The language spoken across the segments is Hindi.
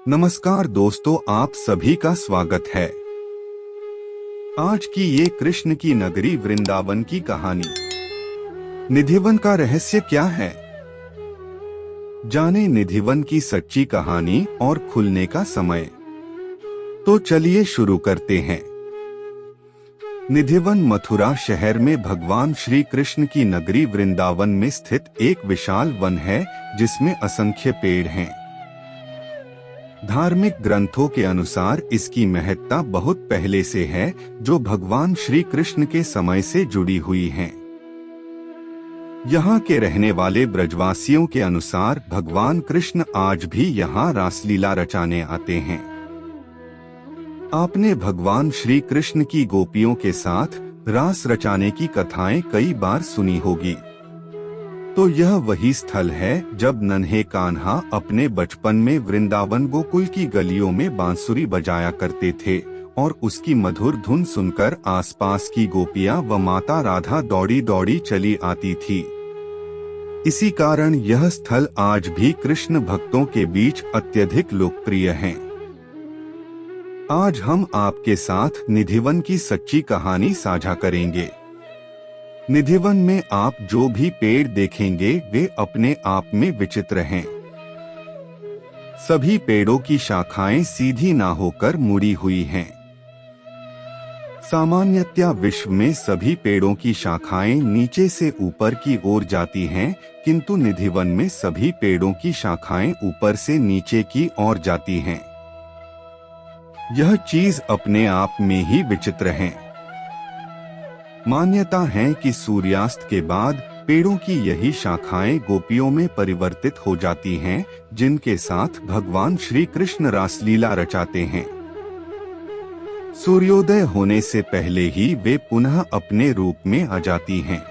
नमस्कार दोस्तों, आप सभी का स्वागत है। आज की ये कृष्ण की नगरी वृंदावन की कहानी। निधिवन का रहस्य क्या है? जाने निधिवन की सच्ची कहानी और खुलने का समय। तो चलिए शुरू करते हैं। निधिवन मथुरा शहर में भगवान श्री कृष्ण की नगरी वृंदावन में स्थित एक विशाल वन है, जिसमें असंख्य पेड़ हैं। धार्मिक ग्रंथों के अनुसार इसकी महत्ता बहुत पहले से है, जो भगवान श्री कृष्ण के समय से जुड़ी हुई है। यहाँ के रहने वाले ब्रजवासियों के अनुसार भगवान कृष्ण आज भी यहाँ रासलीला रचाने आते हैं। आपने भगवान श्री कृष्ण की गोपियों के साथ रास रचाने की कथाएं कई बार सुनी होगी। तो यह वही स्थल है जब नन्हे कान्हा अपने बचपन में वृंदावन गोकुल की गलियों में बांसुरी बजाया करते थे और उसकी मधुर धुन सुनकर आसपास की गोपियां व माता राधा दौड़ी दौड़ी चली आती थी। इसी कारण यह स्थल आज भी कृष्ण भक्तों के बीच अत्यधिक लोकप्रिय है। आज हम आपके साथ निधिवन की सच्ची कहानी साझा करेंगे। निधिवन में आप जो भी पेड़ देखेंगे वे अपने आप में विचित्र हैं। सभी पेड़ों की शाखाएं सीधी ना होकर मुड़ी हुई हैं। सामान्यतया विश्व में सभी पेड़ों की शाखाएं नीचे से ऊपर की ओर जाती हैं, किंतु निधिवन में सभी पेड़ों की शाखाएं ऊपर से नीचे की ओर जाती हैं। यह चीज अपने आप में ही विचित्र है। मान्यता है कि सूर्यास्त के बाद पेड़ों की यही शाखाएं गोपियों में परिवर्तित हो जाती हैं, जिनके साथ भगवान श्री कृष्ण रासलीला रचाते हैं। सूर्योदय होने से पहले ही वे पुनः अपने रूप में आ जाती हैं।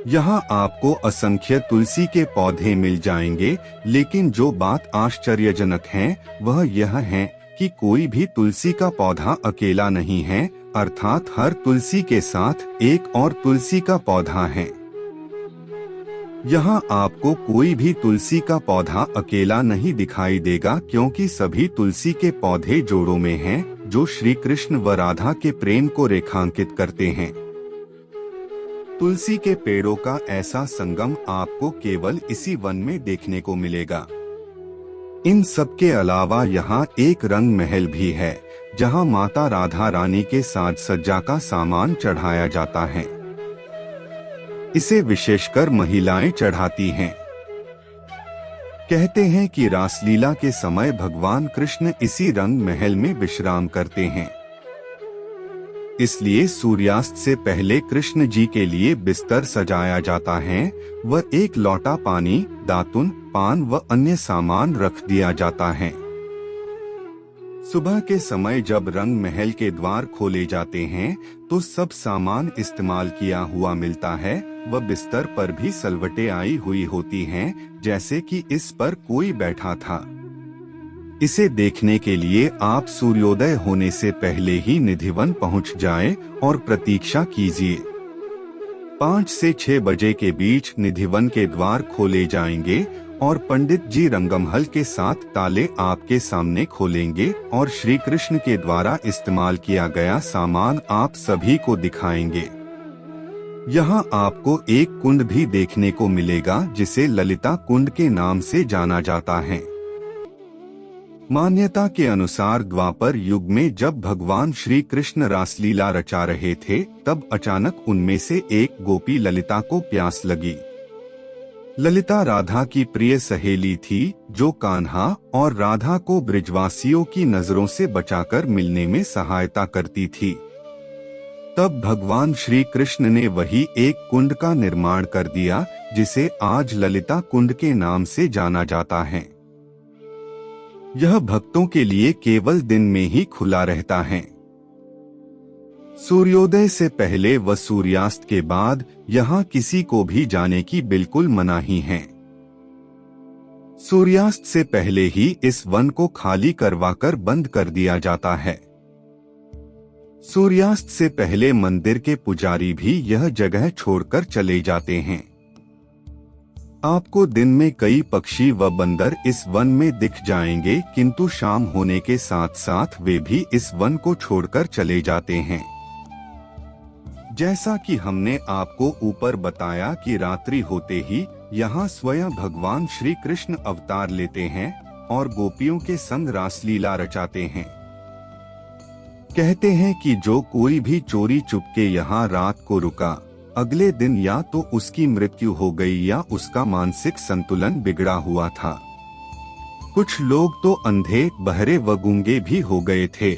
यहाँ आपको असंख्य तुलसी के पौधे मिल जाएंगे, लेकिन जो बात आश्चर्यजनक है वह यह है कि कोई भी तुलसी का पौधा अकेला नहीं है, अर्थात हर तुलसी के साथ एक और तुलसी का पौधा है। यहाँ आपको कोई भी तुलसी का पौधा अकेला नहीं दिखाई देगा, क्योंकि सभी तुलसी के पौधे जोड़ों में हैं, जो श्री कृष्ण व राधा के प्रेम को रेखांकित करते हैं। तुलसी के पेड़ों का ऐसा संगम आपको केवल इसी वन में देखने को मिलेगा। इन सब के अलावा यहाँ एक रंग महल भी है, जहाँ माता राधा रानी के साज सज्जा का सामान चढ़ाया जाता है। इसे विशेषकर महिलाएं चढ़ाती हैं। कहते हैं कि रासलीला के समय भगवान कृष्ण इसी रंग महल में विश्राम करते हैं। इसलिए सूर्यास्त से पहले कृष्ण जी के लिए बिस्तर सजाया जाता है व एक लोटा पानी, दातुन, पान व अन्य सामान रख दिया जाता है। सुबह के समय जब रंग महल के द्वार खोले जाते हैं तो सब सामान इस्तेमाल किया हुआ मिलता है व बिस्तर पर भी सलवटें आई हुई होती हैं, जैसे कि इस पर कोई बैठा था। इसे देखने के लिए आप सूर्योदय होने से पहले ही निधिवन पहुंच जाएं और प्रतीक्षा कीजिए। 5 से 6 बजे के बीच निधिवन के द्वार खोले जाएंगे और पंडित जी रंगमहल के साथ ताले आपके सामने खोलेंगे और श्री कृष्ण के द्वारा इस्तेमाल किया गया सामान आप सभी को दिखाएंगे। यहाँ आपको एक कुंड भी देखने को मिलेगा, जिसे ललिता कुंड के नाम से जाना जाता है। मान्यता के अनुसार द्वापर युग में जब भगवान श्री कृष्ण रासलीला रचा रहे थे, तब अचानक उनमें से एक गोपी ललिता को प्यास लगी। ललिता राधा की प्रिय सहेली थी, जो कान्हा और राधा को ब्रिजवासियों की नजरों से बचाकर मिलने में सहायता करती थी। तब भगवान श्री कृष्ण ने वही एक कुंड का निर्माण कर दिया, जिसे आज ललिता कुंड के नाम से जाना जाता है। यह भक्तों के लिए केवल दिन में ही खुला रहता है। सूर्योदय से पहले व सूर्यास्त के बाद यहाँ किसी को भी जाने की बिल्कुल मनाही है। सूर्यास्त से पहले ही इस वन को खाली करवाकर बंद कर दिया जाता है। सूर्यास्त से पहले मंदिर के पुजारी भी यह जगह छोड़कर चले जाते हैं। आपको दिन में कई पक्षी व बंदर इस वन में दिख जाएंगे, किंतु शाम होने के साथ साथ वे भी इस वन को छोड़कर चले जाते हैं। जैसा कि हमने आपको ऊपर बताया कि रात्रि होते ही यहाँ स्वयं भगवान श्री कृष्ण अवतार लेते हैं और गोपियों के संग रासलीला रचाते हैं। कहते हैं कि जो कोई भी चोरी चुपके यहाँ रात को रुका, अगले दिन या तो उसकी मृत्यु हो गई या उसका मानसिक संतुलन बिगड़ा हुआ था। कुछ लोग तो अंधे, बहरे व गूंगे भी हो गए थे।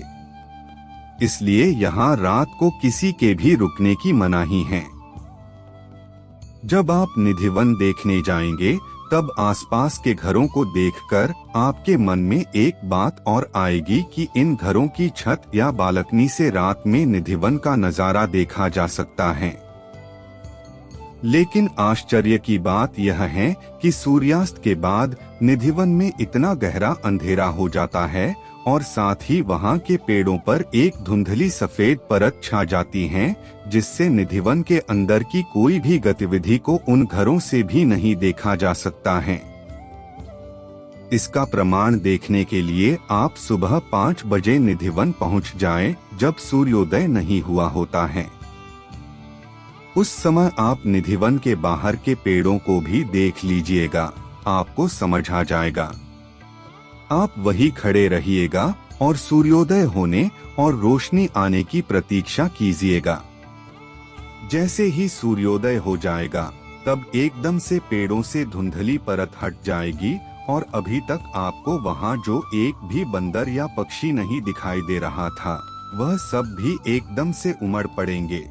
इसलिए यहाँ रात को किसी के भी रुकने की मनाही है। जब आप निधिवन देखने जाएंगे तब आसपास के घरों को देखकर आपके मन में एक बात और आएगी कि इन घरों की छत या बालकनी से रात में निधिवन का नजारा देखा जा सकता है। लेकिन आश्चर्य की बात यह है कि सूर्यास्त के बाद निधिवन में इतना गहरा अंधेरा हो जाता है और साथ ही वहाँ के पेड़ों पर एक धुंधली सफेद परत छा जाती है, जिससे निधिवन के अंदर की कोई भी गतिविधि को उन घरों से भी नहीं देखा जा सकता है। इसका प्रमाण देखने के लिए आप सुबह 5 बजे निधिवन पहुँच जाएं, जब सूर्योदय नहीं हुआ होता है। उस समय आप निधिवन के बाहर के पेड़ों को भी देख लीजिएगा, आपको समझ आ जाएगा। आप वही खड़े रहिएगा और सूर्योदय होने और रोशनी आने की प्रतीक्षा कीजिएगा। जैसे ही सूर्योदय हो जाएगा तब एकदम से पेड़ों से धुंधली परत हट जाएगी और अभी तक आपको वहाँ जो एक भी बंदर या पक्षी नहीं दिखाई दे रहा था, वह सब भी एकदम से उमड़ पड़ेंगे।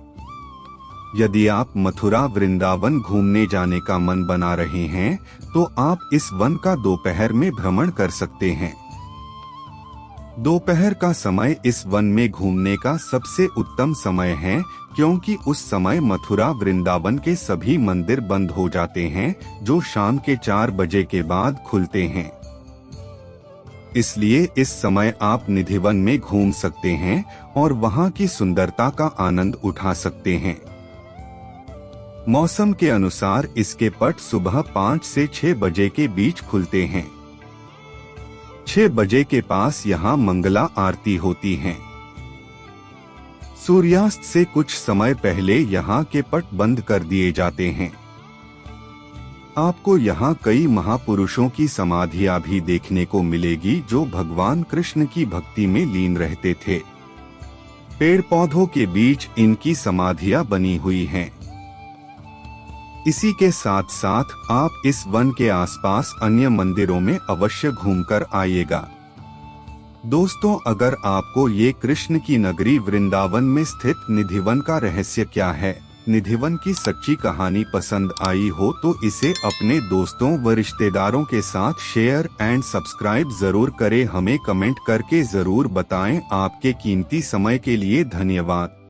यदि आप मथुरा वृंदावन घूमने जाने का मन बना रहे हैं तो आप इस वन का दोपहर में भ्रमण कर सकते हैं। दोपहर का समय इस वन में घूमने का सबसे उत्तम समय है, क्योंकि उस समय मथुरा वृंदावन के सभी मंदिर बंद हो जाते हैं, जो शाम के 4 बजे के बाद खुलते हैं। इसलिए इस समय आप निधिवन में घूम सकते हैं और वहाँ की सुंदरता का आनंद उठा सकते हैं। मौसम के अनुसार इसके पट सुबह 5 से 6 बजे के बीच खुलते हैं। 6 बजे के पास यहाँ मंगला आरती होती है। सूर्यास्त से कुछ समय पहले यहाँ के पट बंद कर दिए जाते हैं। आपको यहाँ कई महापुरुषों की समाधियां भी देखने को मिलेगी, जो भगवान कृष्ण की भक्ति में लीन रहते थे। पेड़ पौधों के बीच इनकी समाधियां बनी हुई हैं। इसी के साथ साथ आप इस वन के आसपास अन्य मंदिरों में अवश्य घूमकर आइएगा। दोस्तों, अगर आपको ये कृष्ण की नगरी वृंदावन में स्थित निधिवन का रहस्य क्या है, निधिवन की सच्ची कहानी पसंद आई हो तो इसे अपने दोस्तों व रिश्तेदारों के साथ शेयर एंड सब्सक्राइब जरूर करें। हमें कमेंट करके जरूर बताएं। आपके कीमती समय के लिए धन्यवाद।